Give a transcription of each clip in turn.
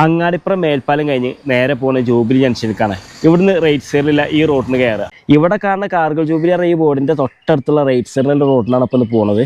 അങ്ങാടിപ്പുറം മേൽപ്പാലം കഴിഞ്ഞ് നേരെ പോകുന്ന ജൂബിലി ജംഗ്ഷനിലേക്കാണ്. ഇവിടുന്ന് റൈറ്റ് സൈഡിലുള്ള ഈ റോഡിന് കയറുക. ഇവിടെ കാണുന്ന കാർഗിൽ ജൂബിലി ഈ ബോർഡിൻ്റെ തൊട്ടടുത്തുള്ള റൈറ്റ് സൈഡിലുള്ള റോഡിനാണ് ഇപ്പോൾ പോകുന്നത്.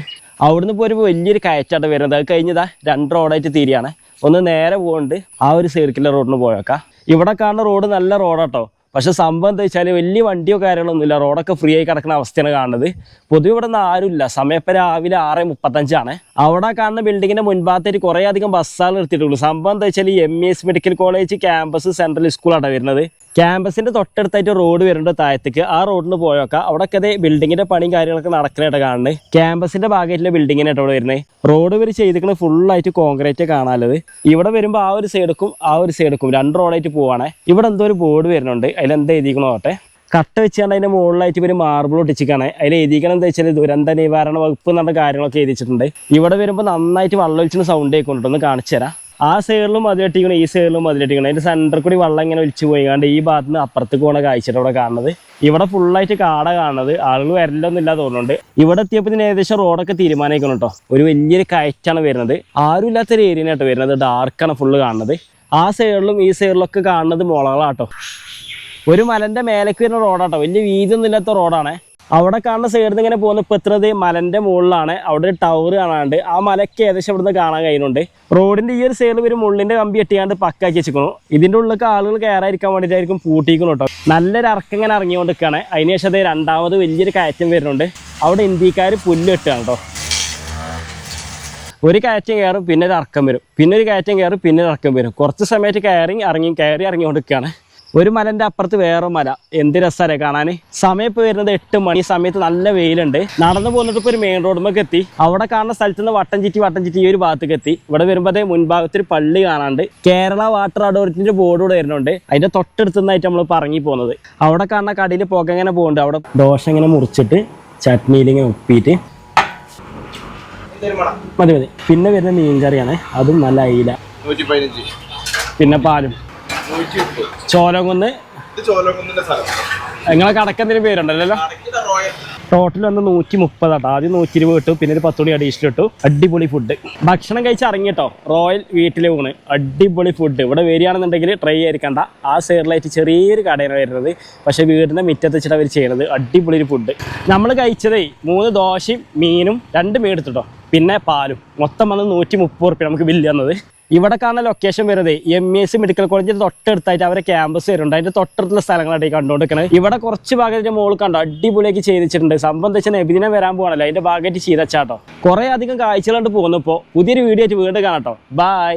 അവിടുന്ന് ഇപ്പോൾ ഒരു വലിയൊരു കയറ്റാണ് വരുന്നത്. അത് കഴിഞ്ഞതാ 2 റോഡായിട്ട് തിരിയാണ്. ഒന്ന് നേരെ പോകുന്നുണ്ട്, ആ ഒരു സൈഡിലുള്ള റോഡിന് പോയേക്കാം. ഇവിടെ കാണുന്ന റോഡ് നല്ല റോഡാട്ടോ. പക്ഷെ സംഭവം എന്താ വെച്ചാൽ വലിയ വണ്ടിയോ കാര്യങ്ങളൊന്നുമില്ല, റോഡൊക്കെ ഫ്രീ ആയി കിടക്കുന്ന അവസ്ഥയാണ് കാണുന്നത്. പൊതുവെ ഇവിടെ നിന്ന് ആരുമില്ല. സമയം ഇപ്പം രാവിലെ 6:35. അവിടെ കാണുന്ന ബിൽഡിങ്ങിന്റെ മുൻഭാഗത്തേക്ക് കുറേ അധികം ബസ്സാണ് നിർത്തിയിട്ടുള്ളൂ. സംഭവം എന്താ വെച്ചാൽ MES medical college campus central സ്കൂളാണ് വരുന്നത്. ക്യാമ്പസിന്റെ തൊട്ടടുത്തായിട്ട് റോഡ് വരുന്നുണ്ട് താഴത്തേക്ക്. ആ റോഡിന് പോയൊക്കെ അവിടെയൊക്കെ അതേ ബിൽഡിങ്ങിന്റെ പണിയും കാര്യങ്ങളൊക്കെ നടക്കണായിട്ട് കാണുന്നത്. ക്യാമ്പസിന്റെ ഭാഗമായിട്ടുള്ള ബിൽഡിങ്ങിനായിട്ട് അവിടെ വരുന്നത്. റോഡ് ഇവർ ചെയ്തിരിക്കുന്നത് ഫുള്ളായിട്ട് കോൺക്രീറ്റ് കാണാനുള്ളത്. ഇവിടെ വരുമ്പോൾ ആ ഒരു സൈഡുക്കും 2 റോഡായിട്ട് പോവാണ്. ഇവിടെ എന്തോ ഒരു ബോർഡ് വരുന്നുണ്ട്, അതിലെന്താ എഴുതിക്കണോ ആട്ടെ. കട്ട വെച്ചാണ്ട് അതിന്റെ മുകളിലായിട്ട് ഇവർ മാർബിൾ ഒട്ടിച്ചിക്കാണ്. അതിൽ എഴുതിക്കണം എന്താ വെച്ചാൽ ദുരന്ത നിവാരണ വകുപ്പ് എന്നുള്ള കാര്യങ്ങളൊക്കെ എഴുതിച്ചിട്ടുണ്ട്. ഇവിടെ വരുമ്പോൾ നന്നായിട്ട് വെള്ളം ഒലിച്ചിന് സൗണ്ട് ആയിക്കൊണ്ടിട്ട് ഒന്ന് കാണിച്ചു തരാം. ആ സൈഡിലും അതിലെട്ടിക്കണം, ഈ സൈഡിലും അതിലെട്ടിക്കണം. അതിന്റെ സെന്ററിൽ കൂടി വെള്ളം ഇങ്ങനെ ഒലിച്ചു പോയിക്കാണ്ട് ഈ ഭാഗത്ത് നിന്ന് അപ്പുറത്തേക്ക് പോകണ കാഴ്ചയുടെ ഇവിടെ കാണുന്നത്. ഇവിടെ ഫുള്ളായിട്ട് കാട കാണുന്നത്. ആളുകൾ വരലൊന്നും ഇല്ല തോന്നുന്നുണ്ട്. ഇവിടെ എത്തിയപ്പോൾ ഏകദേശം റോഡൊക്കെ തീരുമാനിക്കണം കേട്ടോ. ഒരു വലിയൊരു കയറ്റാണ് വരുന്നത്. ആരും ഇല്ലാത്തൊരു ഏരിയനായിട്ട് വരുന്നത്. ഡാർക്കാണ് ഫുള്ള് കാണുന്നത്. ആ സൈഡിലും ഈ സൈഡിലൊക്കെ കാണുന്നത് മുളകളാട്ടോ. ഒരു മലന്റെ മേലേക്ക് വരുന്ന റോഡാട്ടോ. വലിയ വീതിയൊന്നും ഇല്ലാത്ത റോഡാണ്. അവിടെ കാണുന്ന സൈഡിൽ നിന്ന് ഇങ്ങനെ പോകുന്ന ഇപ്പം എത്രത് മലന്റെ മുകളിലാണ്. അവിടെ ഒരു ടവർ കാണാണ്ട്. ആ മലയ്ക്ക് ഏകദേശം ഇവിടുന്ന് കാണാൻ കഴിയുന്നുണ്ട്. റോഡിന്റെ ഈ ഒരു സൈഡിൽ ഒരു മുള്ളിന്റെ കമ്പി എട്ടിയാണ്ട് പക്കാക്കി വെച്ചിരിക്കണു. ഇതിന്റെ ഉള്ളിലേക്ക് ആളുകൾ കയറാതിരിക്കാൻ വേണ്ടിയിട്ടായിരിക്കും പൂട്ടിയിരിക്കണം കേട്ടോ. നല്ലൊരു ഇറക്കം ഇങ്ങനെ ഇറങ്ങിക്കൊണ്ടിരിക്കുകയാണ്. അതിനുശേഷം അത് രണ്ടാമത് വലിയൊരു കയറ്റം വരുന്നുണ്ട്. അവിടെ ഇന്ത്യക്കാർ പുല്ല് കെട്ടുകയാണ് കേട്ടോ. ഒരു കയറ്റം കയറും, പിന്നെ ഒരു ഇറക്കം വരും, പിന്നെ ഒരു കയറ്റം കയറും, പിന്നെ ഒരു ഇറക്കം വരും. കുറച്ച് സമയത്ത് കയറി ഇറങ്ങിക്കൊണ്ടിരിക്കുകയാണ്. ഒരു മലന്റെ അപ്പുറത്ത് വേറെ മല. എന്ത് രസമല്ലേ കാണാൻ. സമയം ഇപ്പോൾ വരുന്നത് 8 മണി. സമയത്ത് നല്ല വെയിലുണ്ട്. നടന്നു പോന്നിട്ട് ഇപ്പോൾ ഒരു മെയിൻ റോഡുമൊക്കെ എത്തി. അവിടെ കാണുന്ന സ്ഥലത്ത് നിന്ന് വട്ടം ചുറ്റി ഈ ഒരു ഭാഗത്തേക്ക് എത്തി. ഇവിടെ വരുമ്പോൾ മുൻഭാഗത്തൊരു പള്ളി കാണാണ്ട്. കേരള വാട്ടർ അതോറിറ്റിന്റെ ബോർഡ് കൂടെ വരുന്നുണ്ട്. അതിന്റെ തൊട്ടടുത്തുനിന്നായിട്ട് നമ്മൾ പറങ്ങി പോകുന്നത്. അവിടെ കാണുന്ന കടയിൽ പുക ഇങ്ങനെ പോകുന്നുണ്ട്. അവിടെ ദോശ ഇങ്ങനെ മുറിച്ചിട്ട് ചട്നിയിൽ ഇങ്ങനെ ഉപ്പിയിട്ട് മതി. പിന്നെ വരുന്ന മീൻകറിയാണ്. അതും നല്ല അയില, പിന്നെ പാലും. ചോലകുന്ന് നിങ്ങളെ കടക്കെന്തിന് പേരുണ്ടല്ലോ. ടോട്ടൽ വന്ന് 130 ആട്ടോ. ആദ്യം 120 ഇട്ടു, പിന്നെ ഒരു 10 കൂടി അഡീഷണൽ ഇട്ടു. അടിപൊളി ഫുഡ്. ഭക്ഷണം കഴിച്ച് ഇറങ്ങിട്ടോ. റോയൽ വീട്ടിലെ ഊണ്, അടിപൊളി ഫുഡ്. ഇവിടെ വരികയാണെന്നുണ്ടെങ്കിൽ ട്രൈ ചെയ്തിരിക്കണ്ട. ആ സൈഡിലായിട്ട് ചെറിയൊരു കടയാണ് വരുന്നത്. പക്ഷേ വീടിൻ്റെ മുറ്റത്ത് വെച്ചിട്ട് അവർ ചെയ്യുന്നത് അടിപൊളി ഒരു ഫുഡ്. നമ്മൾ കഴിച്ചതേ 3 ദോശയും മീനും 2 മീൻ എടുത്തിട്ടോ, പിന്നെ പാലും. മൊത്തം വന്ന് 130 റുപ്യ നമുക്ക് ബില്ല് തന്നത്. ഇവിടെ കാണുന്ന ലൊക്കേഷൻ വരുന്നത് MES മെഡിക്കൽ കോളേജിന്റെ തൊട്ടടുത്തായിട്ട് അവരെ ക്യാമ്പസ് വരുന്നുണ്ട്. അതിന്റെ തൊട്ടടുത്തുള്ള സ്ഥലങ്ങളായിട്ട് കണ്ടുകൊണ്ടിരിക്കുന്നത്. ഇവിടെ കുറച്ച് ഭാഗത്തിന്റെ മോൾ കണ്ടോ, അടിപൊളിയാക്കി ചെയ്തിട്ടുണ്ട്. സംഭവം എന്താ വെച്ചാൽ നബിദിനം വരാൻ പോകണല്ലോ, അതിന്റെ ഭാഗമായിട്ട് ചെയ്തച്ചാട്ടോ. കുറെ അധികം കാഴ്ചകളുണ്ട് പോകുന്നു. ഇപ്പോൾ പുതിയൊരു വീഡിയോ ആയിട്ട് വീണ്ടും കാണാട്ടോ. ബൈ.